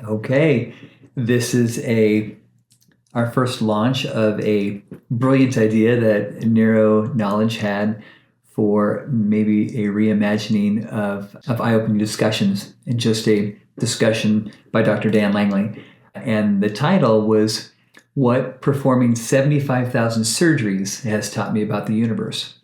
Okay, this is our first launch of a brilliant idea that Neuro Knowledge had for maybe a reimagining of eye-opening discussions, and just a discussion by Dr. Dan Langley. And the title was What Performing 75,000 Surgeries Has Taught Me About the Universe.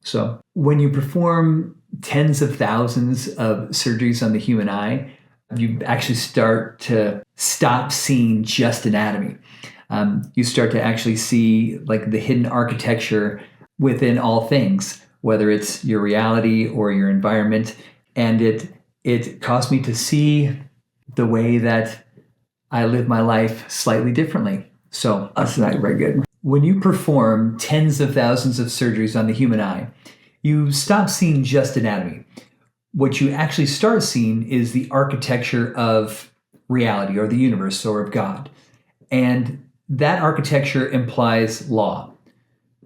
So when you perform tens of thousands of surgeries on the human eye, you actually start to stop seeing just anatomy. You start to actually see like the hidden architecture within all things, whether it's your reality or your environment. And it caused me to see the way that I live my life slightly differently. So that's not very good. When you perform tens of thousands of surgeries on the human eye, you stop seeing just anatomy. What you actually start seeing is the architecture of reality or the universe or of God. And that architecture implies law.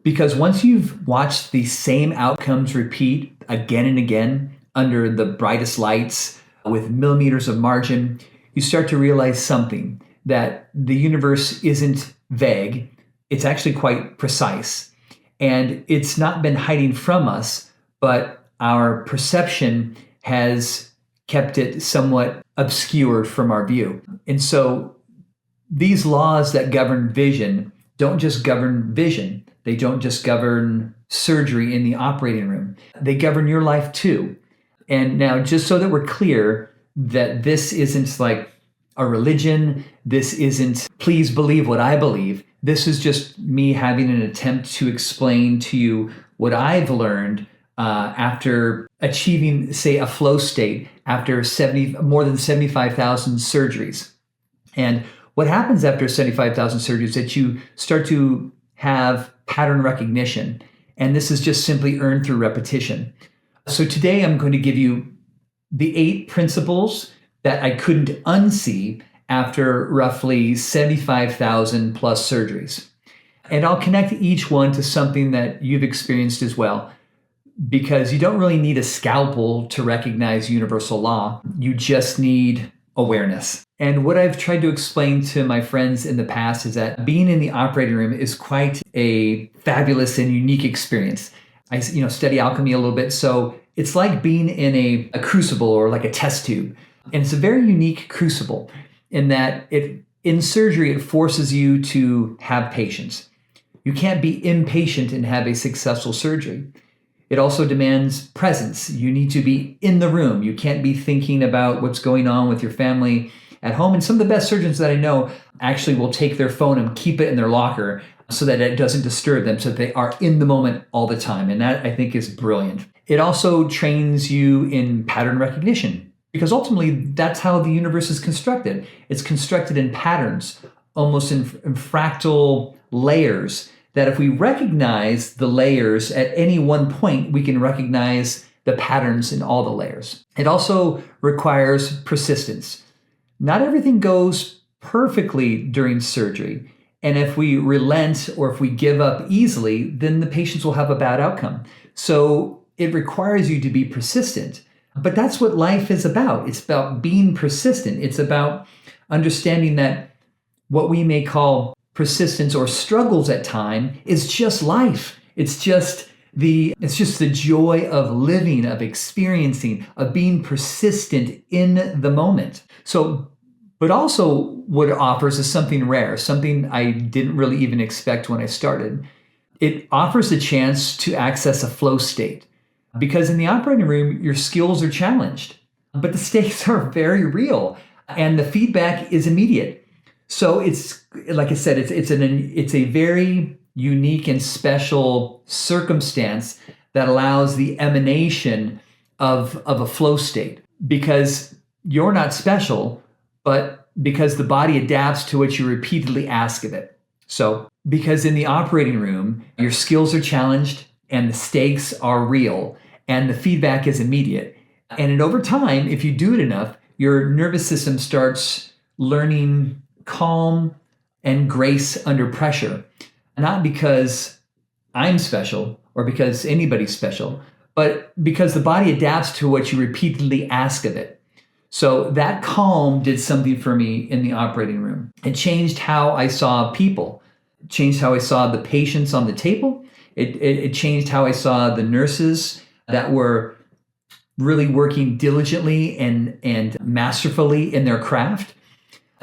Because once you've watched the same outcomes repeat again and again under the brightest lights with millimeters of margin, you start to realize something, that the universe isn't vague, it's actually quite precise. And it's not been hiding from us, but our perception has kept it somewhat obscured from our view. And so these laws that govern vision don't just govern vision. They don't just govern surgery in the operating room. They govern your life too. And now, just so that we're clear that this isn't like a religion, this isn't please believe what I believe. This is just me having an attempt to explain to you what I've learned after achieving, say, a flow state after more than 75,000 surgeries. And what happens after 75,000 surgeries is that you start to have pattern recognition. And this is just simply earned through repetition. So today I'm going to give you the 8 principles that I couldn't unsee after roughly 75,000 plus surgeries. And I'll connect each one to something that you've experienced as well, because you don't really need a scalpel to recognize universal law. You just need awareness. And what I've tried to explain to my friends in the past is that being in the operating room is quite a fabulous and unique experience. I study alchemy a little bit, so it's like being in a crucible or like a test tube. And it's a very unique crucible in that in surgery, it forces you to have patience. You can't be impatient and have a successful surgery. It also demands presence. You need to be in the room. You can't be thinking about what's going on with your family at home. And some of the best surgeons that I know actually will take their phone and keep it in their locker so that it doesn't disturb them, so that they are in the moment all the time. And that, I think, is brilliant. It also trains you in pattern recognition, because ultimately that's how the universe is constructed. It's constructed in patterns, almost in fractal layers, that if we recognize the layers at any one point, we can recognize the patterns in all the layers. It also requires persistence. Not everything goes perfectly during surgery. And if we relent or if we give up easily, then the patients will have a bad outcome. So it requires you to be persistent. But that's what life is about. It's about being persistent. It's about understanding that what we may call persistence or struggles at time is just life. It's just the joy of living, of experiencing, of being persistent in the moment. So, but also what it offers is something rare, something I didn't really even expect when I started. It offers a chance to access a flow state, because in the operating room, your skills are challenged, but the stakes are very real and the feedback is immediate. So it's, like I said, it's a very unique and special circumstance that allows the emanation of a flow state, because you're not special, but because the body adapts to what you repeatedly ask of it. So because in the operating room, your skills are challenged and the stakes are real and the feedback is immediate. And over time, if you do it enough, your nervous system starts learning calm and grace under pressure, not because I'm special or because anybody's special, but because the body adapts to what you repeatedly ask of it. So that calm did something for me in the operating room. It changed how I saw people, it changed how I saw the patients on the table. It changed how I saw the nurses that were really working diligently and masterfully in their craft.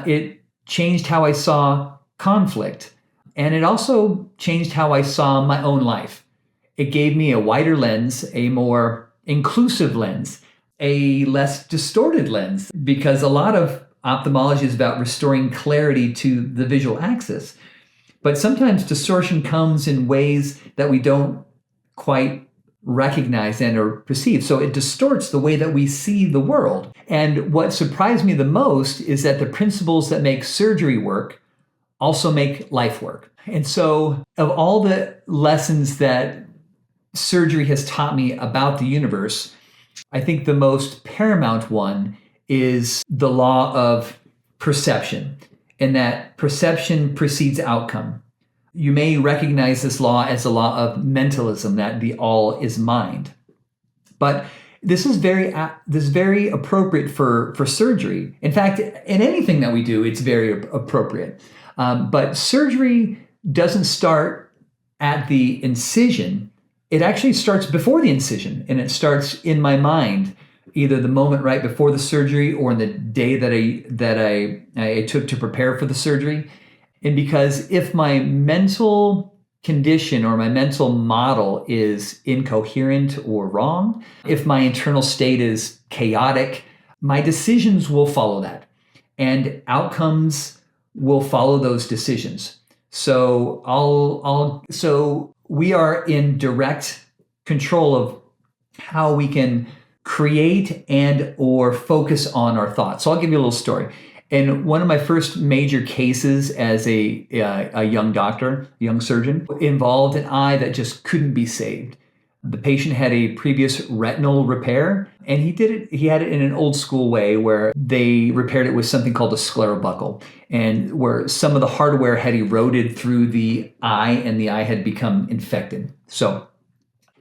It changed how I saw conflict. And it also changed how I saw my own life. It gave me a wider lens, a more inclusive lens, a less distorted lens, because a lot of ophthalmology is about restoring clarity to the visual axis. But sometimes distortion comes in ways that we don't quite recognize and or perceive. So it distorts the way that we see the world. And what surprised me the most is that the principles that make surgery work also make life work. And so of all the lessons that surgery has taught me about the universe, I think the most paramount one is the law of perception, and that perception precedes outcome. You may recognize this law as a law of mentalism, that the all is mind. But this is very appropriate for surgery. In fact, in anything that we do, it's very appropriate. But surgery doesn't start at the incision. It actually starts before the incision, and it starts in my mind, either the moment right before the surgery or in the day that I took to prepare for the surgery. And because if my mental condition or my mental model is incoherent or wrong, if my internal state is chaotic, my decisions will follow that, and outcomes will follow those decisions. So so we are in direct control of how we can create and or focus on our thoughts. So I'll give you a little story. In one of my first major cases as a young doctor, young surgeon, involved an eye that just couldn't be saved. The patient had a previous retinal repair, and he had it in an old school way where they repaired it with something called a sclerobuckle, and where some of the hardware had eroded through the eye and the eye had become infected.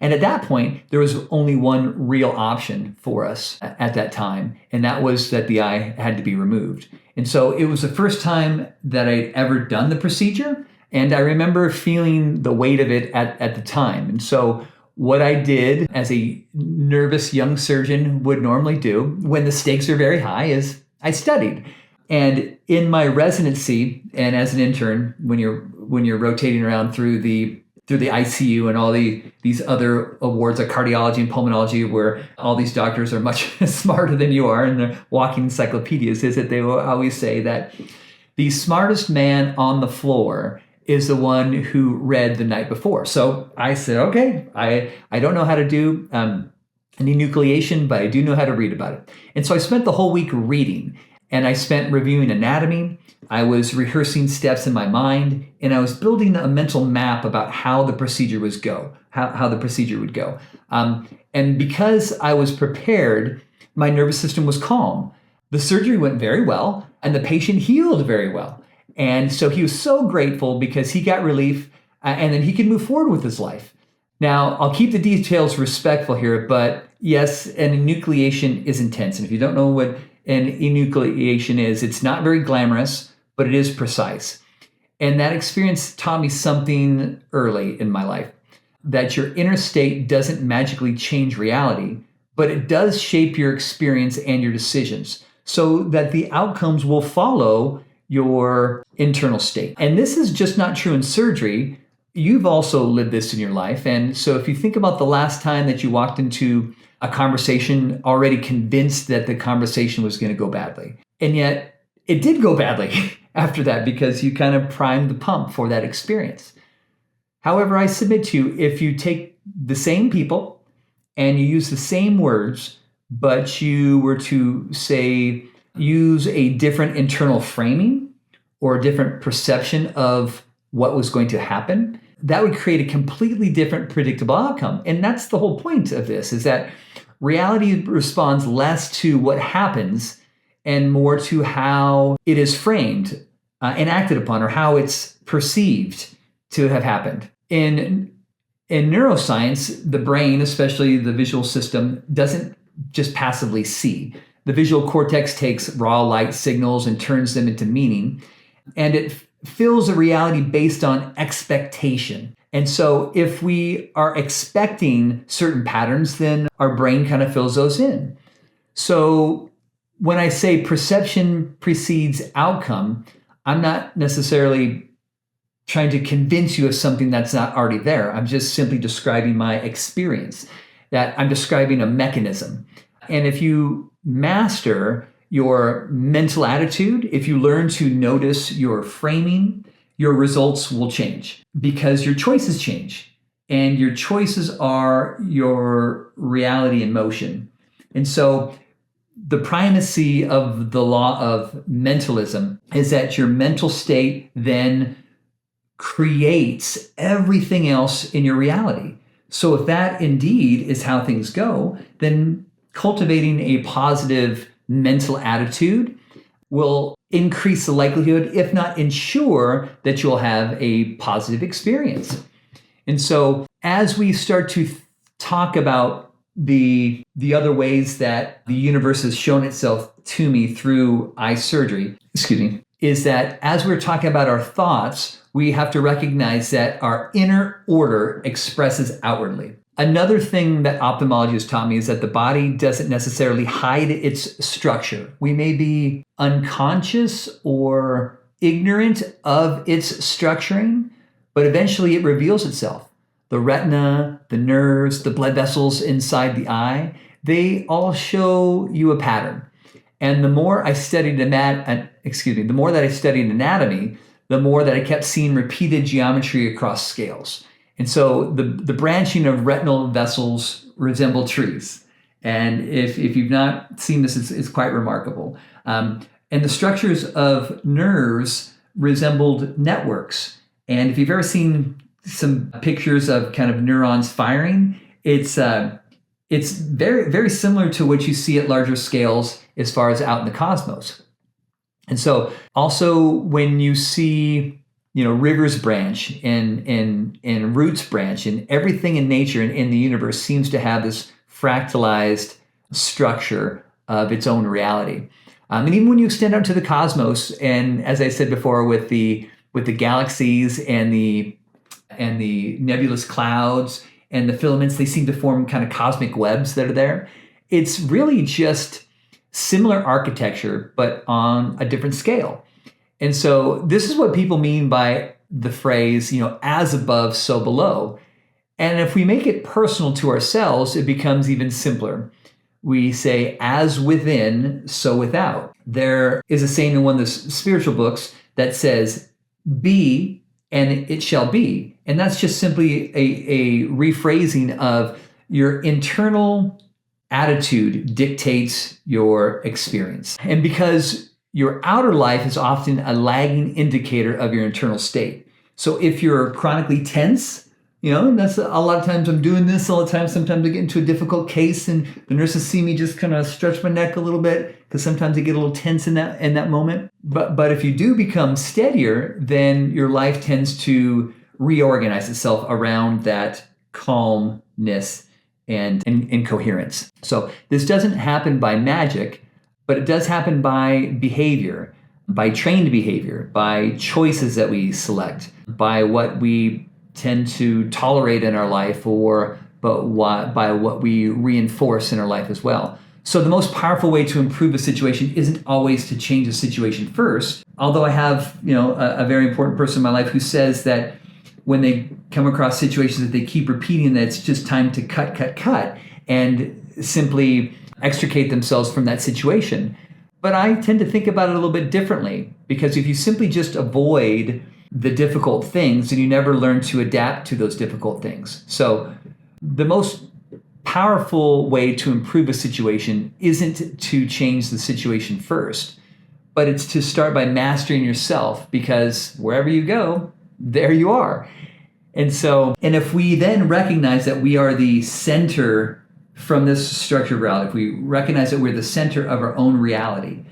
And at that point, there was only one real option for us at that time, and that was that the eye had to be removed. And so it was the first time that I'd ever done the procedure, and I remember feeling the weight of it at the time. And so what I did, as a nervous young surgeon would normally do when the stakes are very high, is I studied. And in my residency and as an intern, when you're rotating around through the ICU and all these other awards like cardiology and pulmonology, where all these doctors are much smarter than you are and they're walking encyclopedias, is that they will always say that the smartest man on the floor is the one who read the night before. So I said, okay, I don't know how to do an enucleation, but I do know how to read about it. And so I spent the whole week reading, and I spent reviewing anatomy. I was rehearsing steps in my mind, and I was building a mental map about how the procedure would go. And because I was prepared, my nervous system was calm. The surgery went very well, and the patient healed very well. And so he was so grateful because he got relief, and then he could move forward with his life. Now, I'll keep the details respectful here, but yes, an enucleation is intense. And if you don't know what an enucleation is, it's not very glamorous, but it is precise. And that experience taught me something early in my life, that your inner state doesn't magically change reality, but it does shape your experience and your decisions so that the outcomes will follow your internal state. And this is just not true in surgery. You've also lived this in your life. And so if you think about the last time that you walked into a conversation already convinced that the conversation was going to go badly, and yet it did go badly after that because you kind of primed the pump for that experience. However, I submit to you, if you take the same people and you use the same words, but you were to say, use a different internal framing or a different perception of what was going to happen, that would create a completely different predictable outcome. And that's the whole point of this, is that reality responds less to what happens and more to how it is framed and acted upon, or how it's perceived to have happened. In neuroscience, the brain, especially the visual system, doesn't just passively see. The visual cortex takes raw light signals and turns them into meaning, and it fills a reality based on expectation. And so if we are expecting certain patterns, then our brain kind of fills those in. So when I say perception precedes outcome, I'm not necessarily trying to convince you of something that's not already there. I'm just simply describing my experience, that I'm describing a mechanism. And if you master your mental attitude, if you learn to notice your framing, your results will change because your choices change. And your choices are your reality in motion. And so the primacy of the law of mentalism is that your mental state then creates everything else in your reality. So if that indeed is how things go, then cultivating a positive mental attitude will increase the likelihood, if not ensure, that you'll have a positive experience. And so as we start to talk about the other ways that the universe has shown itself to me through eye surgery, is that as we're talking about our thoughts, we have to recognize that our inner order expresses outwardly. Another thing that ophthalmology has taught me is that the body doesn't necessarily hide its structure. We may be unconscious or ignorant of its structuring, but eventually it reveals itself. The retina, the nerves, the blood vessels inside the eye, they all show you a pattern. And the more I studied the more that I studied anatomy, the more that I kept seeing repeated geometry across scales. And so the branching of retinal vessels resemble trees. And if you've not seen this, it's quite remarkable. And the structures of nerves resembled networks. And if you've ever seen some pictures of kind of neurons firing, it's very, very similar to what you see at larger scales as far as out in the cosmos. And so also when you see, rivers branch and roots branch, and everything in nature and in the universe seems to have this fractalized structure of its own reality. And even when you extend out to the cosmos, and as I said before, with the galaxies and the nebulous clouds and the filaments, they seem to form kind of cosmic webs that are there. It's really just similar architecture, but on a different scale. And so this is what people mean by the phrase, as above, so below. And if we make it personal to ourselves, it becomes even simpler. We say, as within, so without. There is a saying in one of the spiritual books that says, be and it shall be. And that's just simply a rephrasing of your internal attitude dictates your experience. And because your outer life is often a lagging indicator of your internal state. So if you're chronically tense, and that's a lot of times I'm doing this all the time. Sometimes I get into a difficult case and the nurses see me just kind of stretch my neck a little bit because sometimes I get a little tense in that moment. But if you do become steadier, then your life tends to reorganize itself around that calmness and coherence. So this doesn't happen by magic, but it does happen by behavior, by trained behavior, by choices that we select, by what we tend to tolerate in our life, by what we reinforce in our life as well. So the most powerful way to improve a situation isn't always to change the situation first. Although I have, a very important person in my life who says that when they come across situations that they keep repeating, that it's just time to cut, and simply extricate themselves from that situation. But I tend to think about it a little bit differently, because if you simply just avoid the difficult things, then you never learn to adapt to those difficult things. So the most powerful way to improve a situation isn't to change the situation first, but it's to start by mastering yourself, because wherever you go, there you are. And if we then recognize that we are the center from this structure of reality, if we recognize that we're the center of our own reality,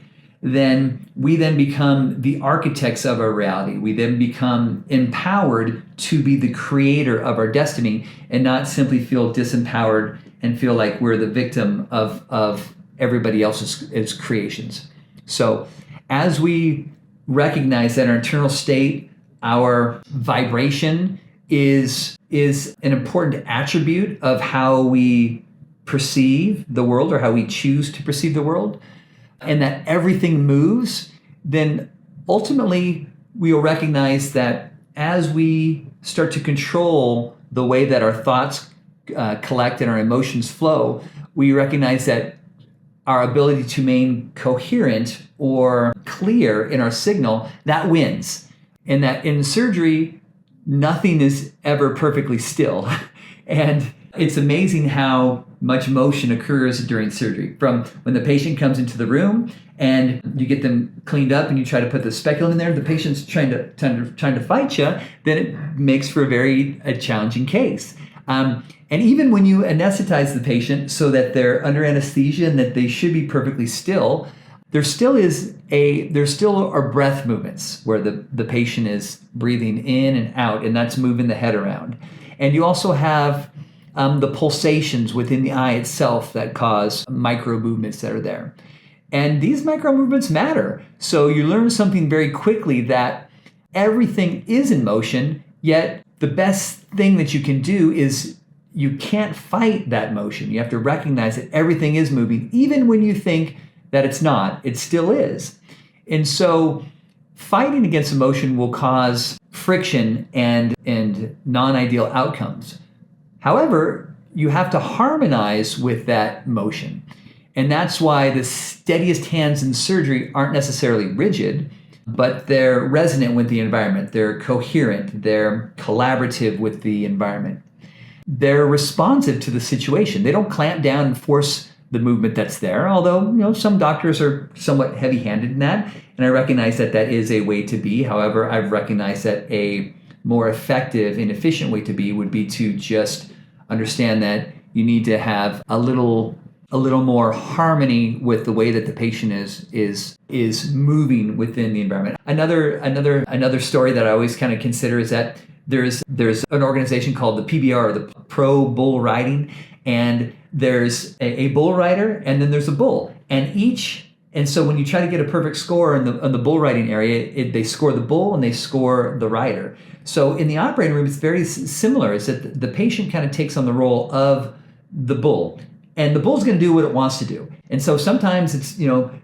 then we then become the architects of our reality. We then become empowered to be the creator of our destiny, and not simply feel disempowered and feel like we're the victim of everybody else's creations. So as we recognize that our internal state, our vibration is an important attribute of how we perceive the world or how we choose to perceive the world, and that everything moves, then ultimately we will recognize that as we start to control the way that our thoughts collect and our emotions flow, we recognize that our ability to remain coherent or clear in our signal, that wins. And that in surgery, nothing is ever perfectly still. And it's amazing how much motion occurs during surgery. From when the patient comes into the room and you get them cleaned up and you try to put the speculum in there, the patient's trying to fight you, then it makes for a challenging case. And even when you anesthetize the patient so that they're under anesthesia and that they should be perfectly still, there still are breath movements where the patient is breathing in and out, and that's moving the head around. And you also have the pulsations within the eye itself that cause micro movements that are there. And these micro movements matter. So you learn something very quickly, that everything is in motion, yet the best thing that you can do is you can't fight that motion. You have to recognize that everything is moving, even when you think that it's not, it still is. And so fighting against emotion will cause friction and non-ideal outcomes. However, you have to harmonize with that motion. And that's why the steadiest hands in surgery aren't necessarily rigid, but they're resonant with the environment. They're coherent. They're collaborative with the environment. They're responsive to the situation. They don't clamp down and force the movement that's there, although some doctors are somewhat heavy-handed in that, and I recognize that that is a way to be. However, I've recognized that a more effective and efficient way to be would be to just understand that you need to have a little more harmony with the way that the patient is moving within the environment. Another story that I always kind of consider is that there's an organization called the PBR, the Pro Bull Riding, and there's a bull rider and then there's a bull, and so when you try to get a perfect score in the bull riding area, they score the bull and they score the rider. So in the operating room, it's very similar. It's that the patient kind of takes on the role of the bull, and the bull's going to do what it wants to do. And so sometimes it's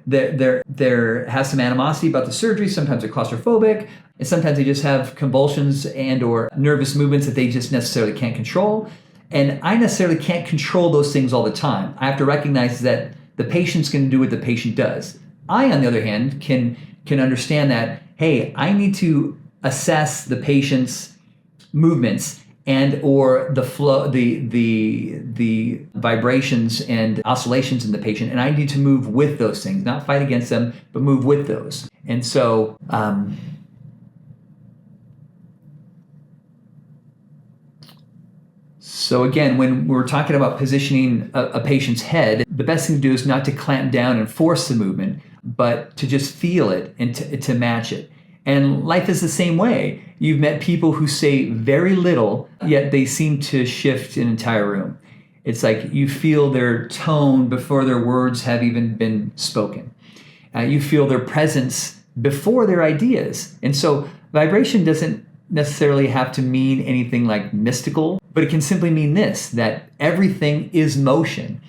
there has some animosity about the surgery. Sometimes they're claustrophobic, and sometimes they just have convulsions and or nervous movements that they just necessarily can't control. And I necessarily can't control those things all the time. I have to recognize that the patient's going to do what the patient does. I, on the other hand, can understand that, hey, I need to assess the patient's movements and or the flow, the vibrations and oscillations in the patient, and I need to move with those things, not fight against them, but move with those. And so, So again, when we're talking about positioning a patient's head, the best thing to do is not to clamp down and force the movement, but to just feel it and to match it. And life is the same way. You've met people who say very little, yet they seem to shift an entire room. It's like you feel their tone before their words have even been spoken. You feel their presence before their ideas. And so vibration doesn't necessarily have to mean anything like mystical, but it can simply mean this, that everything is motion.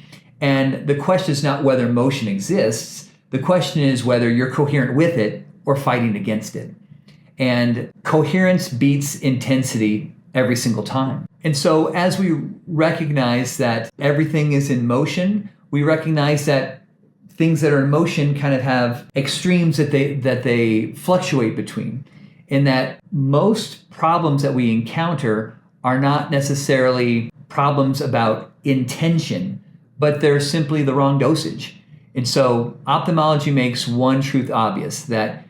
And the question is not whether motion exists. The question is whether you're coherent with it or fighting against it. And coherence beats intensity every single time. And so as we recognize that everything is in motion, we recognize that things that are in motion kind of have extremes that they fluctuate between. In that most problems that we encounter are not necessarily problems about intention, but they're simply the wrong dosage. And so ophthalmology makes one truth obvious, that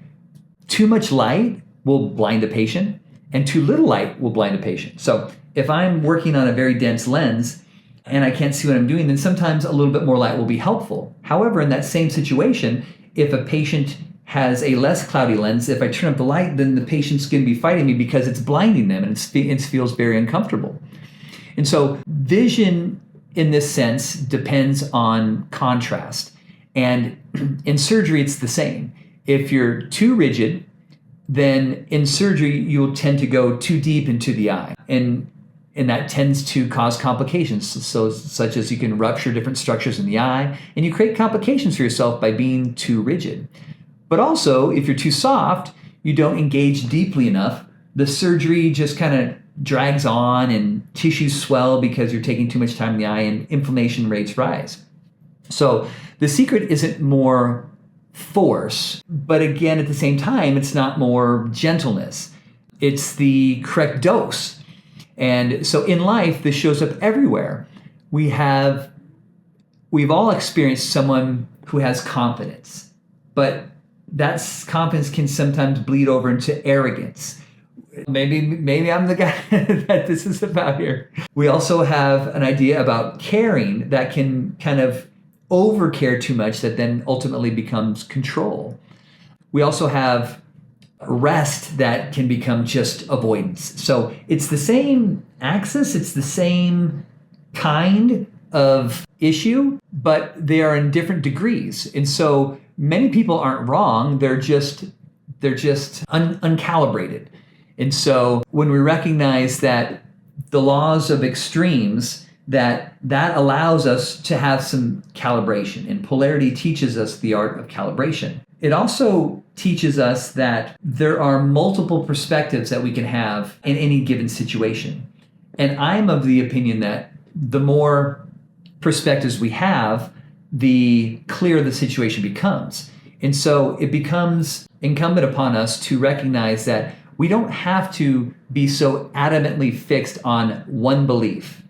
too much light will blind a patient and too little light will blind a patient. So if I'm working on a very dense lens and I can't see what I'm doing, then sometimes a little bit more light will be helpful. However, in that same situation, if a patient has a less cloudy lens, if I turn up the light, then the patient's going to be fighting me because it's blinding them and it feels very uncomfortable. And so vision in this sense depends on contrast. And in surgery, it's the same. If you're too rigid, then in surgery, you'll tend to go too deep into the eye. And that tends to cause complications, so such as you can rupture different structures in the eye, and you create complications for yourself by being too rigid. But also, if you're too soft, you don't engage deeply enough. The surgery just kind of drags on and tissues swell because you're taking too much time in the eye and inflammation rates rise. So the secret isn't more force, but again, at the same time, it's not more gentleness. It's the correct dose. And so in life, this shows up everywhere. We've all experienced someone who has confidence, but that confidence can sometimes bleed over into arrogance. Maybe I'm the guy that this is about here. We also have an idea about caring that can kind of overcare too much that then ultimately becomes control. We also have rest that can become just avoidance. So it's the same axis, it's the same kind of issue, but they are in different degrees. And so many people aren't wrong, they're just uncalibrated. And so when we recognize that the laws of extremes, that allows us to have some calibration, and polarity teaches us the art of calibration. It also teaches us that there are multiple perspectives that we can have in any given situation. And I'm of the opinion that the more perspectives we have, the clearer the situation becomes. And so it becomes incumbent upon us to recognize that we don't have to be so adamantly fixed on one belief.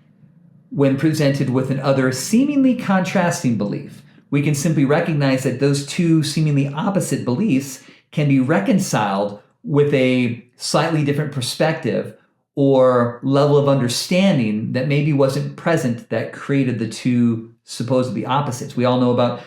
When presented with another seemingly contrasting belief, we can simply recognize that those two seemingly opposite beliefs can be reconciled with a slightly different perspective or level of understanding that maybe wasn't present that created the two supposedly opposites. We all know about,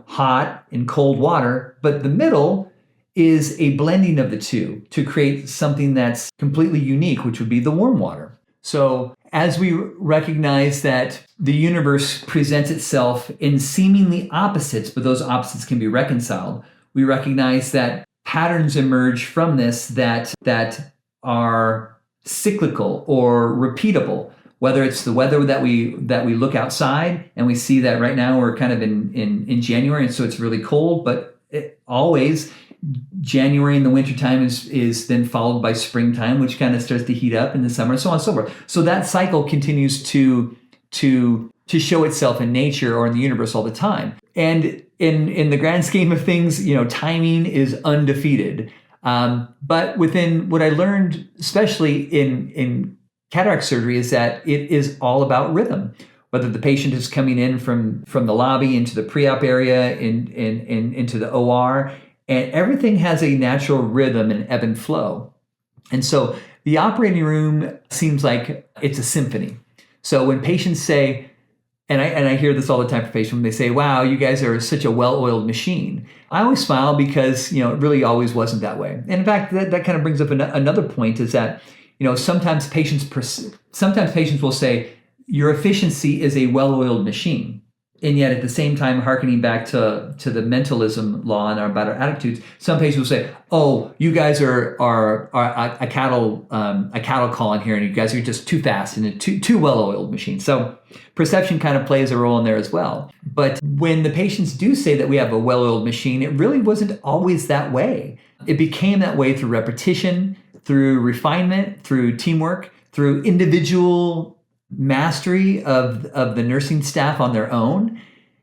hot and cold water, but the middle is a blending of the two to create something that's completely unique, which would be the warm water. So as we recognize that the universe presents itself in seemingly opposites, but those opposites can be reconciled, we recognize that patterns emerge from this that are cyclical or repeatable. Whether it's the weather that we look outside and we see that right now we're kind of in January, and so it's really cold, but always January in the wintertime is then followed by springtime, which kind of starts to heat up in the summer, and so on and so forth. So that cycle continues to show itself in nature or in the universe all the time. And in the grand scheme of things, timing is undefeated. But within what I learned, especially in cataract surgery, is that it is all about rhythm. Whether the patient is coming in from the lobby into the pre-op area, into the OR, and everything has a natural rhythm and ebb and flow. And so the operating room seems like it's a symphony. So when patients say, and I hear this all the time from patients, when they say, "Wow, you guys are such a well-oiled machine," I always smile because it really always wasn't that way. And in fact, that kind of brings up another point, is that sometimes patients will say your efficiency is a well-oiled machine. And yet at the same time, hearkening back to the mentalism law and about our attitudes, some patients will say, "Oh, you guys are a cattle call in here, and you guys are just too fast and too well-oiled machine." So perception kind of plays a role in there as well. But when the patients do say that we have a well-oiled machine, it really wasn't always that way. It became that way through repetition, through refinement, through teamwork, through individual mastery of the nursing staff on their own.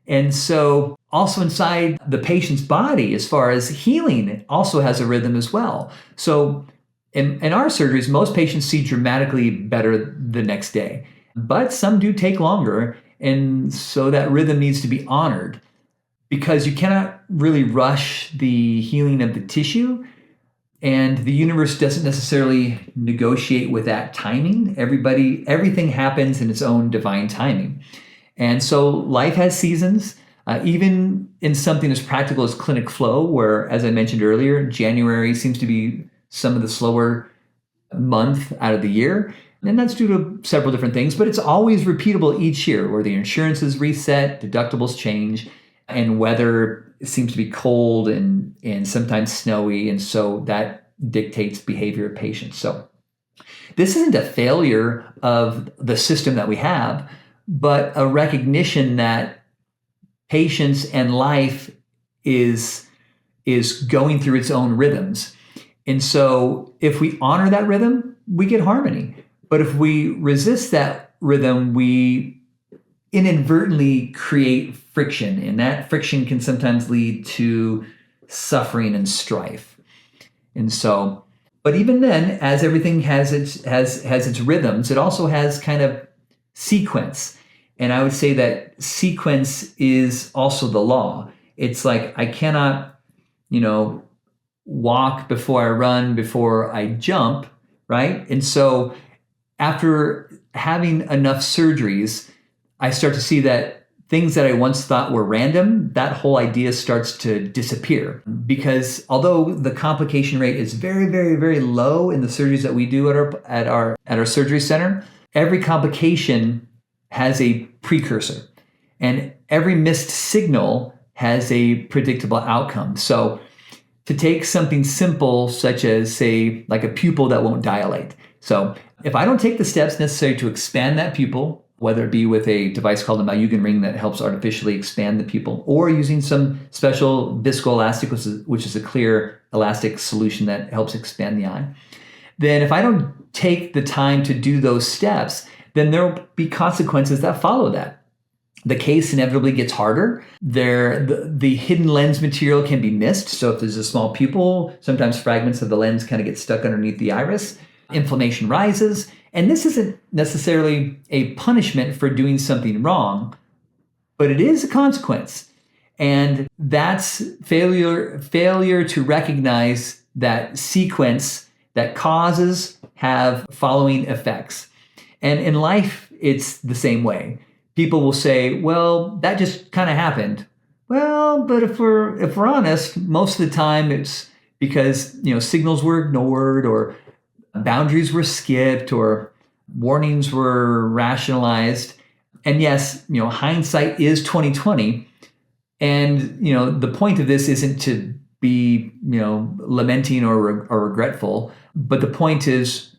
And so also inside the patient's body, as far as healing, it also has a rhythm as well. So in our surgeries, most patients see dramatically better the next day, but some do take longer. And so that rhythm needs to be honored, because you cannot really rush the healing of the tissue. And the universe doesn't necessarily negotiate with that timing. Everything happens in its own divine timing. And so life has seasons, even in something as practical as clinic flow, where, as I mentioned earlier, January seems to be some of the slower month out of the year. And that's due to several different things, but it's always repeatable each year, where the insurance is reset, deductibles change. and weather seems to be cold and sometimes snowy. And so that dictates behavior of patients. So this isn't a failure of the system that we have, but a recognition that patients and life is going through its own rhythms. And so if we honor that rhythm, we get harmony. But if we resist that rhythm, we inadvertently create friction, and that friction can sometimes lead to suffering and strife. And so, but even then, as everything has its rhythms, it also has kind of sequence. And I would say that sequence is also the law. It's like I cannot, walk before I run, before I jump, right? And so after having enough surgeries, I start to see that things that I once thought were random, that whole idea starts to disappear. Because although the complication rate is very, very, very low in the surgeries that we do at our surgery center, every complication has a precursor, and every missed signal has a predictable outcome. So to take something simple, such as, say, like a pupil that won't dilate. So if I don't take the steps necessary to expand that pupil, whether it be with a device called a Mayugan ring that helps artificially expand the pupil, or using some special viscoelastic, which is a clear elastic solution that helps expand the eye, then if I don't take the time to do those steps, then there will be consequences that follow that. The case inevitably gets harder. The hidden lens material can be missed. So if there's a small pupil, sometimes fragments of the lens kind of get stuck underneath the iris. Inflammation rises. And this isn't necessarily a punishment for doing something wrong, but it is a consequence. And that's failure to recognize that sequence, that causes have following effects. And in life, it's the same way. People will say, well, that just kind of happened. Well, but if we're honest, most of the time it's because, signals were ignored, or boundaries were skipped, or warnings were rationalized. And yes, hindsight is 2020. And, the point of this isn't to be, lamenting or regretful, but the point is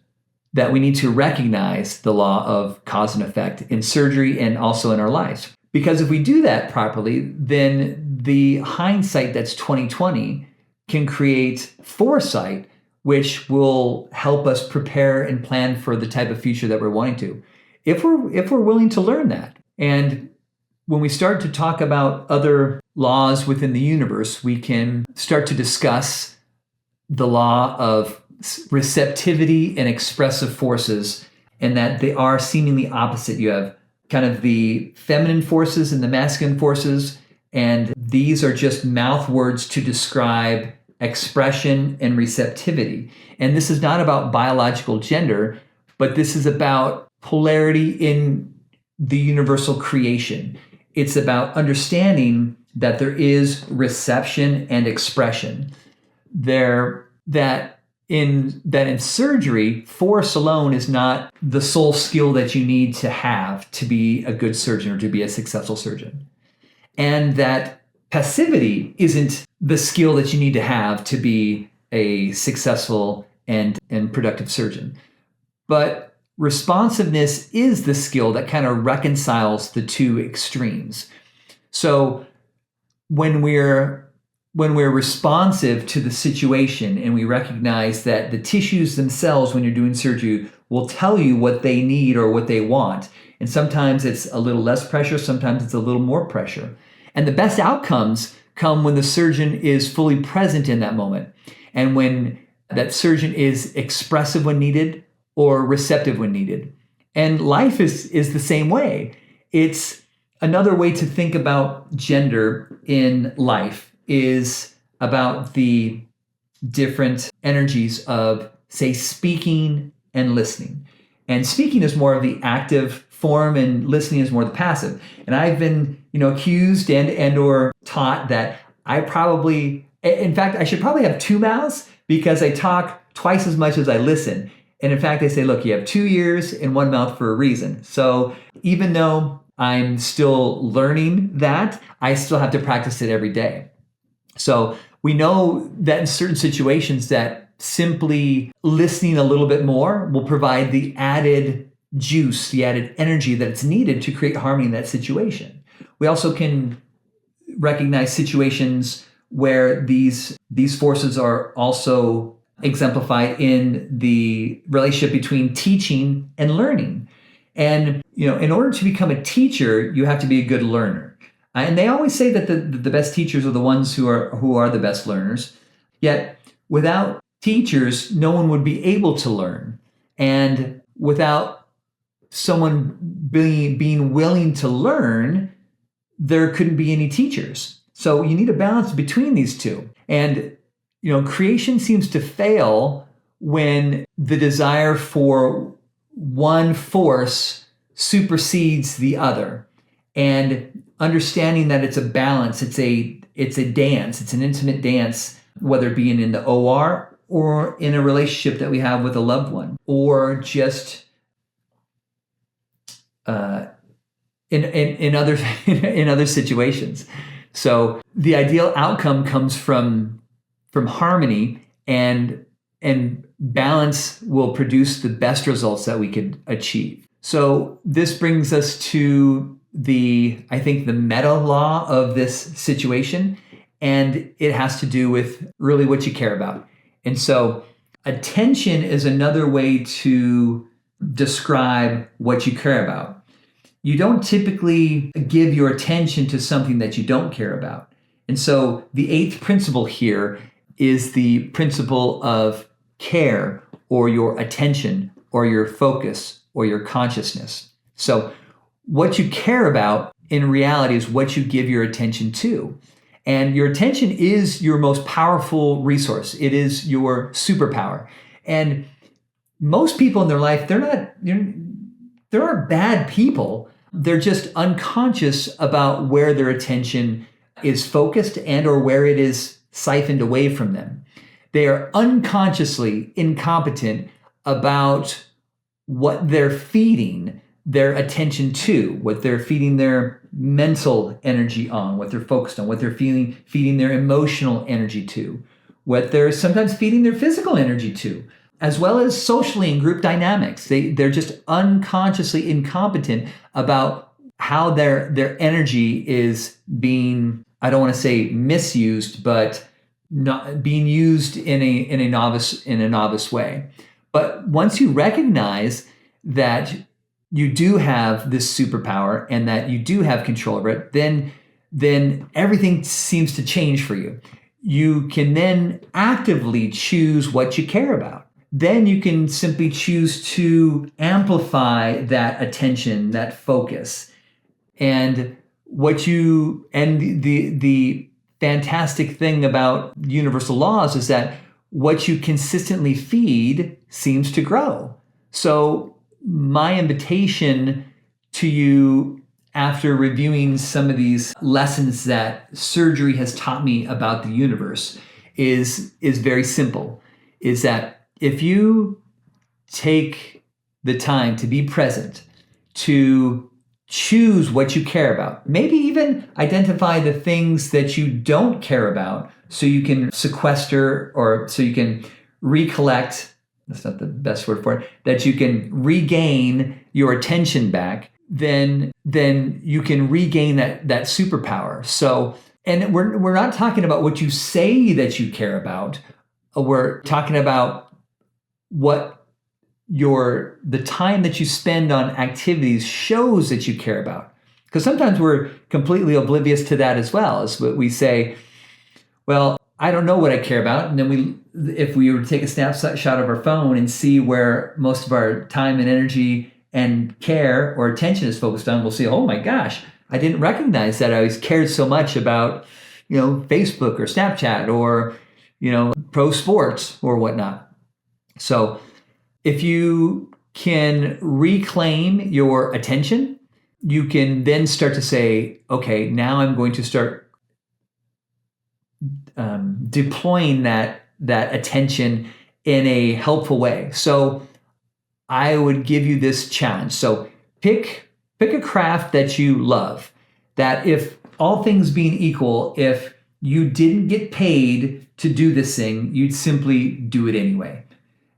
that we need to recognize the law of cause and effect in surgery and also in our lives. Because if we do that properly, then the hindsight that's 2020 can create foresight, which will help us prepare and plan for the type of future that we're wanting to, if we're willing to learn that. And when we start to talk about other laws within the universe, we can start to discuss the law of receptivity and expressive forces, and that they are seemingly opposite. You have kind of the feminine forces and the masculine forces, and these are just mouth words to describe expression and receptivity. And this is not about biological gender, but this is about polarity in the universal creation. It's about understanding that there is reception and expression. In surgery, force alone is not the sole skill that you need to have to be a good surgeon or to be a successful surgeon. And that passivity isn't the skill that you need to have to be a successful and productive surgeon. But responsiveness is the skill that kind of reconciles the two extremes. So when we're responsive to the situation and we recognize that the tissues themselves, when you're doing surgery, will tell you what they need or what they want. And sometimes it's a little less pressure, sometimes it's a little more pressure. And the best outcomes come when the surgeon is fully present in that moment, and when that surgeon is expressive when needed or receptive when needed. And life is the same way. It's another way to think about gender in life is about the different energies of, say, speaking and listening. And speaking is more of the active form, and listening is more the passive. And I've been, accused and or taught that I should probably have two mouths, because I talk twice as much as I listen. And in fact, they say, look, you have 2 ears and one mouth for a reason. So even though I'm still learning that. I still have to practice it every day. So we know that in certain situations that simply listening a little bit more will provide the added juice, the added energy that's needed to create harmony in that situation. We also can recognize situations where these forces are also exemplified in the relationship between teaching and learning. And in order to become a teacher, you have to be a good learner. And they always say that the best teachers are the ones who are the best learners. Yet without teachers, no one would be able to learn. And without someone being willing to learn, there couldn't be any teachers. So you need a balance between these two. And creation seems to fail when the desire for one force supersedes the other. And understanding that it's a balance, it's a dance, it's an intimate dance, whether it be in the OR or in a relationship that we have with a loved one, or just in other situations. So the ideal outcome comes from harmony, and balance will produce the best results that we could achieve. So this brings us to the meta law of this situation, and it has to do with really what you care about. And so attention is another way to describe what you care about. You don't typically give your attention to something that you don't care about. And so the eighth principle here is the principle of care, or your attention, or your focus, or your consciousness. So what you care about in reality is what you give your attention to. And your attention is your most powerful resource. It is your superpower. And most people in their life, there aren't bad people. They're just unconscious about where their attention is focused and or where it is siphoned away from them. They are unconsciously incompetent about what they're feeding their attention to, what they're feeding their mental energy on, what they're focused on, what they're feeding their emotional energy to, what they're sometimes feeding their physical energy to, as well as socially in group dynamics. They're just unconsciously incompetent about how their energy is being, I don't want to say misused, but not being used in a novice way. But once you recognize that you do have this superpower and that you do have control over it, then everything seems to change for you. You can then actively choose what you care about. Then you can simply choose to amplify that attention, that focus. And the fantastic thing about universal laws is that what you consistently feed seems to grow. So my invitation to you, after reviewing some of these lessons that surgery has taught me about the universe, is very simple. Is that if you take the time to be present, to choose what you care about, maybe even identify the things that you don't care about so you can sequester, or so you can recollect, that's not the best word for it, that you can regain your attention back, then you can regain that superpower. So, and we're not talking about what you say that you care about. We're talking about what the time that you spend on activities shows that you care about. Because sometimes we're completely oblivious to that as well. As we say, well, I don't know what I care about. And then if we were to take a snapshot of our phone and see where most of our time and energy and care or attention is focused on, we'll see, oh my gosh, I didn't recognize that I cared so much about, Facebook or Snapchat or, pro sports or whatnot. So if you can reclaim your attention, you can then start to say, okay, now I'm going to start deploying that attention in a helpful way. So I would give you this challenge. So pick Pick a craft that you love, that if all things being equal, if you didn't get paid to do this thing, you'd simply do it anyway.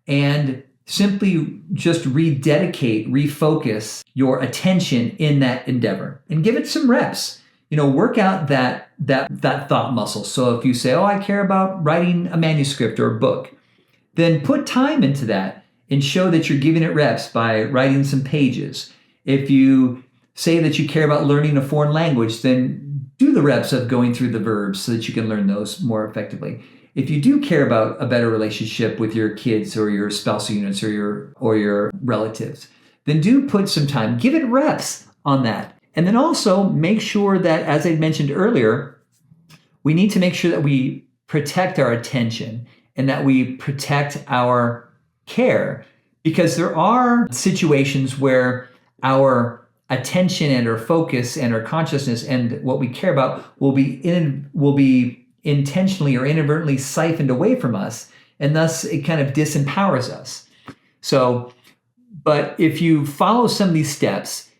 And simply just rededicate, refocus your attention in that endeavor and give it some reps. Work out that thought muscle. So if you say, oh, I care about writing a manuscript or a book, then put time into that and show that you're giving it reps by writing some pages. If you say that you care about learning a foreign language, then do the reps of going through the verbs so that you can learn those more effectively. If you do care about a better relationship with your kids or your spousal units or your relatives, then do put some time. Give it reps on that. And then also make sure that, as I mentioned earlier, we need to make sure that we protect our attention and that we protect our care, because there are situations where our attention and our focus and our consciousness and what we care about will be intentionally or inadvertently siphoned away from us, and thus it kind of disempowers us. So, but if you follow some of these steps,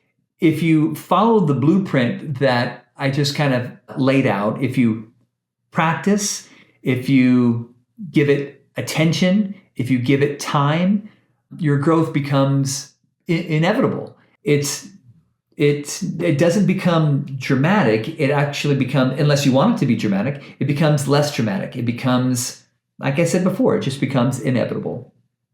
if you follow the blueprint that I just kind of laid out, if you practice, if you give it attention, if you give it time, your growth becomes inevitable. It doesn't become dramatic. It actually becomes, unless you want it to be dramatic, it becomes less dramatic. It becomes, like I said before, it just becomes inevitable.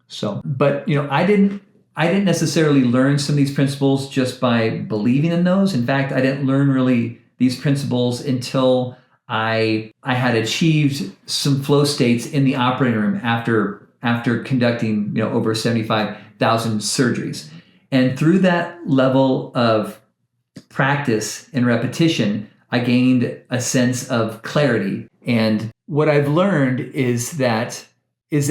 So, but I didn't necessarily learn some of these principles just by believing in those. In fact, I didn't learn really these principles until I had achieved some flow states in the operating room after conducting over 75,000 surgeries. And through that level of practice and repetition, I gained a sense of clarity. And what I've learned is that as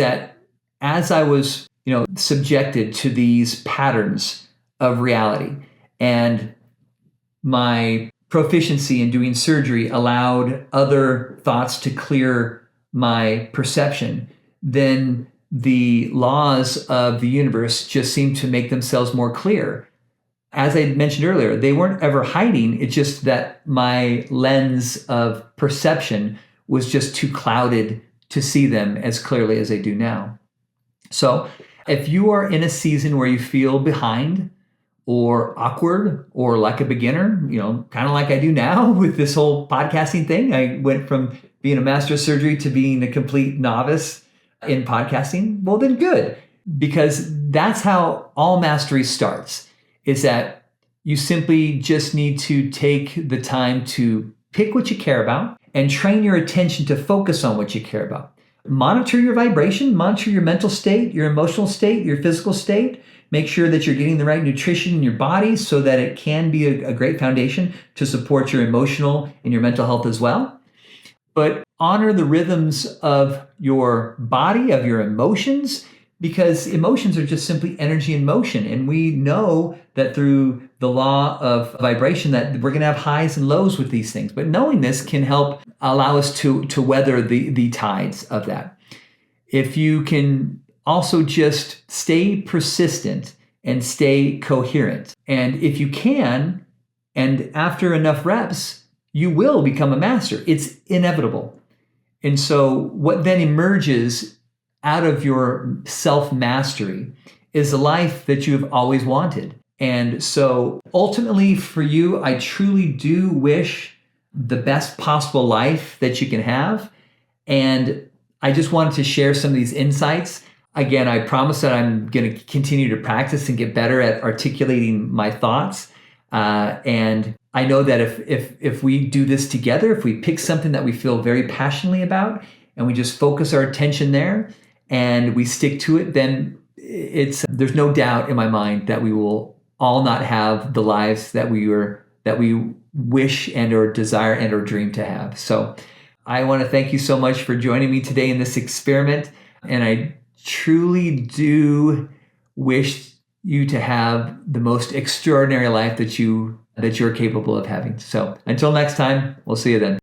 I was, subjected to these patterns of reality, and my proficiency in doing surgery allowed other thoughts to clear my perception, then the laws of the universe just seemed to make themselves more clear. As I mentioned earlier, they weren't ever hiding. It's just that my lens of perception was just too clouded to see them as clearly as I do now. So if you are in a season where you feel behind or awkward or like a beginner, kind of like I do now with this whole podcasting thing, I went from being a master of surgery to being a complete novice in podcasting, well then good, because that's how all mastery starts, is that you simply just need to take the time to pick what you care about and train your attention to focus on what you care about. Monitor your vibration, monitor your mental state, your emotional state, your physical state. Make sure that you're getting the right nutrition in your body so that it can be a great foundation to support your emotional and your mental health as well. But honor the rhythms of your body, of your emotions, because emotions are just simply energy in motion. And we know that through the law of vibration that we're going to have highs and lows with these things. But knowing this can help allow us to weather the tides of that. If you can also just stay persistent and stay coherent. And if you can, and after enough reps, you will become a master. It's inevitable. And so what then emerges out of your self-mastery is a life that you have always wanted. And so ultimately for you, I truly do wish the best possible life that you can have. And I just wanted to share some of these insights. Again, I promise that I'm going to continue to practice and get better at articulating my thoughts. And I know that if we do this together, if we pick something that we feel very passionately about and we just focus our attention there and we stick to it, then there's no doubt in my mind that we will all not have the lives that we wish and or desire and or dream to have. So I want to thank you so much for joining me today in this experiment. And I truly do wish you to have the most extraordinary life that you're capable of having. So until next time, we'll see you then.